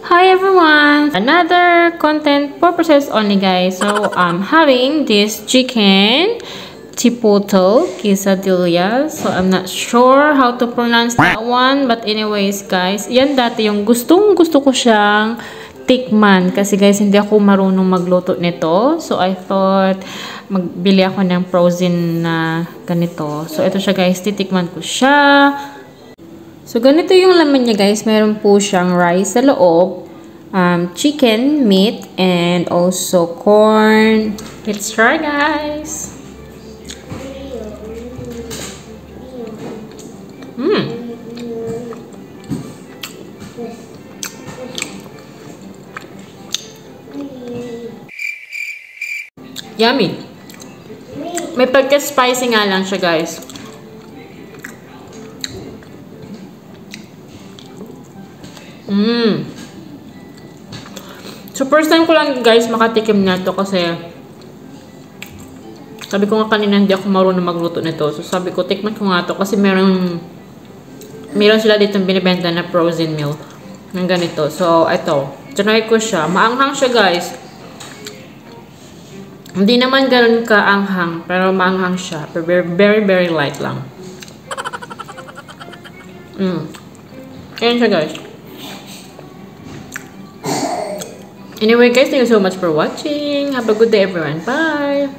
Hi everyone! Another content purposes only guys. So I'm having this chicken chipotle quesadilla. So I'm not sure how to pronounce that one. But anyways guys, yan dati yung gusto ko siyang tikman. Kasi guys, hindi ako marunong magluto nito. So I thought magbili ako ng frozen na ganito. So ito siya guys, titikman ko siya. So, ganito yung laman niya guys. Meron po siyang rice sa loob, chicken, meat, and also corn. Let's try guys! Yummy! May pagka-spicy nga lang siya guys. So, first time ko lang guys makatikim na to kasi sabi ko nga kanina hindi ako marunong magluto nito. So, sabi ko tikman ko nga to kasi meron sila dito binibenta na frozen meal ng ganito. So, ito. Try ko siya. Maanghang siya guys. Hindi naman ganun kaanghang pero maanghang siya. Very, very light lang. Ayan siya guys. Anyway guys, thank you so much for watching. Have a good day everyone. Bye!